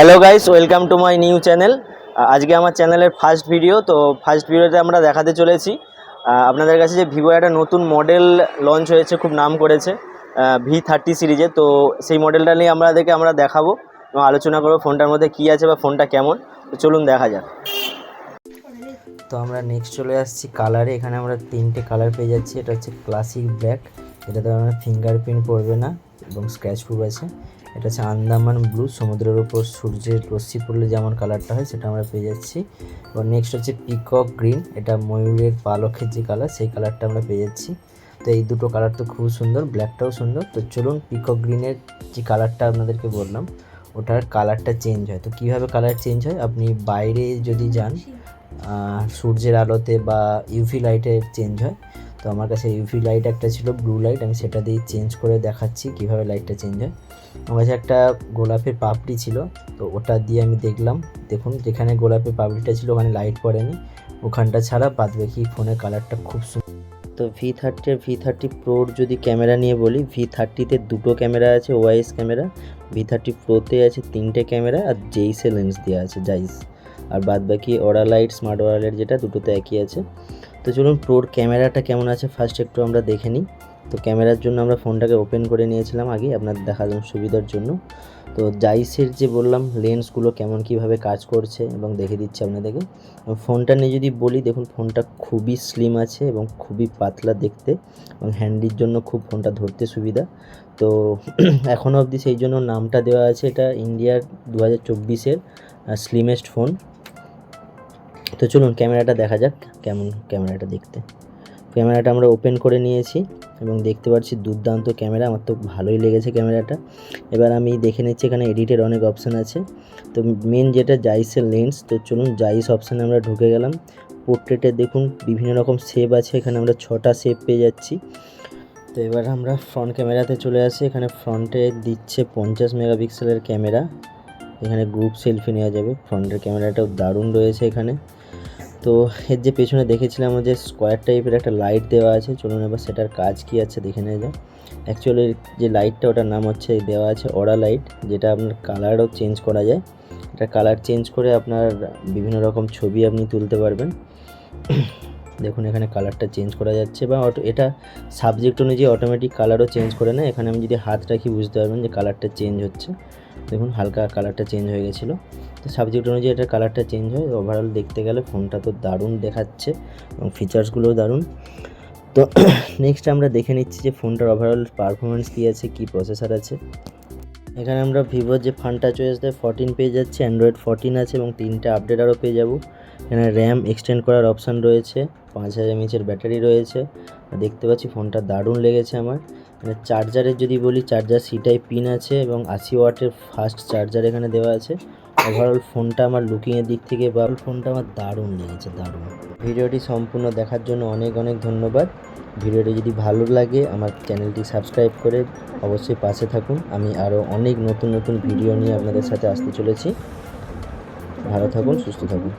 Hello guys, welcome to my new channel. আজকে আমার চ্যানেলের ফার্স্ট ভিডিও। তো ফার্স্ট ভিডিওতে আমরা দেখাতে চলেছি আপনাদের কাছে যে ভিভো একটা নতুন মডেল লঞ্চ হয়েছে, খুব নাম করেছে V30 সিরিজে। তো সেই মডেলটা নিয়ে আমরা দেখাবো এবং আলোচনা করবো ফোনটার মধ্যে কী আছে বা ফোনটা কেমন। তো চলুন দেখা যাক। তো আমরা নেক্সট চলে আসছি কালারে। এখানে আমরা তিনটে কালার পেয়ে যাচ্ছি। এটা হচ্ছে ক্লাসিক ব্ল্যাক, এটাতে আমরা ফিঙ্গারপ্রিন্ট পড়বে না এবং স্ক্র্যাচ প্রুফ আছে। এটা হচ্ছে আন্দামান ব্লু, সমুদ্রের ওপর সূর্যের রশ্মি পড়লে যেমন কালারটা হয় সেটা আমরা পেয়ে যাচ্ছি। এবং নেক্সট হচ্ছে পিকক গ্রিন, এটা ময়ূরের পালকের যে কালার সেই কালারটা আমরা পেয়ে যাচ্ছি। তো এই দুটো কালার তো খুব সুন্দর, ব্ল্যাকটাও সুন্দর। তো চলুন পিকক গ্রিনের যে কালারটা আপনাদেরকে বললাম ওটার কালারটা চেঞ্জ হয়। তো কীভাবে কালার চেঞ্জ হয়, আপনি বাইরে যদি যান সূর্যের আলোতে বা ইউভি লাইটে চেঞ্জ হয়। তো আমার কাছে ইউভি লাইট একটা ছিল, ব্লু লাইট, আমি সেটা দিয়ে চেঞ্জ করে দেখাচ্ছি কীভাবে লাইটটা চেঞ্জ হয়। আমার কাছে একটা গোলাপের পাপড়ি ছিল, তো ওটা দিয়ে আমি দেখলাম। দেখুন যেখানে গোলাপের পাপড়িটা ছিল ওখানে লাইট পড়েনি, ওখানটা ছাড়া বাদবাকি ফোনের কালারটা খুব সুন্দর। তো V30 প্রোর যদি ক্যামেরা নিয়ে বলি, V30তে দুটো ক্যামেরা আছে, ওআইএস ক্যামেরা। V30 প্রোতে আছে তিনটে ক্যামেরা আর জেইসে লেন্স দেওয়া আছে, জাইস। আর বাদ বাকি ওরা লাইট, স্মার্ট ওরা লাইট যেটা, দুটোতে একই আছে। তো চলুন প্রোর ক্যামেরাটা কেমন আছে ফার্স্ট একটু আমরা দেখে নিই। তো ক্যামেরার জন্য আমরা ফোনটাকে ওপেন করে নিয়েছিলাম আগে আপনাদের দেখানোর সুবিধার জন্য। তো জাইসের যে বললাম লেন্সগুলো কেমন কীভাবে কাজ করছে এবং দেখে দিচ্ছি আপনাদেরকে। ফোনটা নিয়ে যদি বলি, দেখুন ফোনটা খুবই স্লিম আছে এবং খুবই পাতলা দেখতে, এবং হ্যান্ডির জন্য খুব ফোনটা ধরতে সুবিধা। তো এখনও অবধি সেই জন্য নামটা দেওয়া আছে, এটা ইন্ডিয়ার 2024-এর স্লিমেস্ট ফোন। তো চলুন ক্যামেরাটা দেখা যাক কেমন ক্যামেরাটা দেখতে। ক্যামেরাটা আমরা ওপেন করে নিয়েছি এবং দেখতে পাচ্ছি দুর্দান্ত ক্যামেরা, আমার তো ভালোই লেগেছে ক্যামেরাটা। এবার আমি দেখে নিচ্ছি, এখানে এডিটের অনেক অপশান আছে। তো মেন যেটা জাইসের লেন্স, তো চলুন জাইস অপশানে আমরা ঢুকে গেলাম। পোর্ট্রেটে দেখুন বিভিন্ন রকম শেপ আছে, এখানে আমরা 6টা শেপ পেয়ে যাচ্ছি। তো এবার আমরা ফ্রন্ট ক্যামেরাতে চলে আসি। এখানে ফ্রন্টে দিচ্ছে 50 মেগাপিক্সেলের ক্যামেরা, এখানে গ্রুপ সেলফি নেওয়া যাবে। ফ্রন্টের ক্যামেরাটাও দারুণ রয়েছে এখানে। তো এর যে পেছনে দেখেছিলাম যে স্কোয়ার টাইপের একটা লাইট দেওয়া আছে, চলুন এবার সেটার কাজ কি আছে দেখে নেওয়া যাক। অ্যাকচুয়ালি যে লাইটটা ওটার নাম হচ্ছে দেওয়া আছে অরা লাইট, যেটা আপনার কালারও চেঞ্জ করা যায়। এটা কালার চেঞ্জ করে আপনার বিভিন্ন রকম ছবি আপনি তুলতে পারবেন। দেখুন এখানে কালারটা চেঞ্জ করা যাচ্ছে, বা এটা সাবজেক্ট অনুযায়ী অটোমেটিক কালারও চেঞ্জ করে না। এখানে আমি যদি হাত রাখি বুঝতে পারবেন যে কালারটা চেঞ্জ হচ্ছে। দেখুন হালকা কালারটা চেঞ্জ হয়ে গেছিলো। তো সাবজেক্ট অনুযায়ী এটার কালারটা চেঞ্জ হয়। ওভারঅল দেখতে গেলে ফোনটা তো দারুণ দেখাচ্ছে এবং ফিচার্সগুলোও দারুণ। তো নেক্সট আমরা দেখে নিচ্ছি যে ফোনটার ওভারঅল পারফরমেন্স কী আছে, কী প্রসেসর আছে। এখানে আমরা ভিভোর যে ফান্টা চয়েস দেয় 14 পেয়ে যাচ্ছি, অ্যান্ড্রয়েড 14 আছে এবং 3টে আপডেট আরও পেয়ে যাব। এখানে র্যাম এক্সটেন্ড করার অপশান রয়েছে, 5000 mAh ব্যাটারি রয়েছে। দেখতে পাচ্ছি ফোনটা দারুণ লেগেছে আমার। এখানে চার্জারের যদি বলি, চার্জার সি টাইপ পিন আছে এবং 80 ওয়াটের ফাস্ট চার্জার এখানে দেওয়া আছে। ওভারঅল ফোনটা আমার লুকিংয়ের দিক থেকে বা ফোনটা আমার দারুণ লেগেছে, দারুণ। ভিডিওটি সম্পূর্ণ দেখার জন্য অনেক অনেক ধন্যবাদ। ভিডিওটি যদি ভালো লাগে আমার চ্যানেলটি সাবস্ক্রাইব করে অবশ্যই পাশে থাকুন। আমি আরও অনেক নতুন নতুন ভিডিও নিয়ে আপনাদের সাথে আসতে চলেছি। ভালো থাকুন, সুস্থ থাকুন।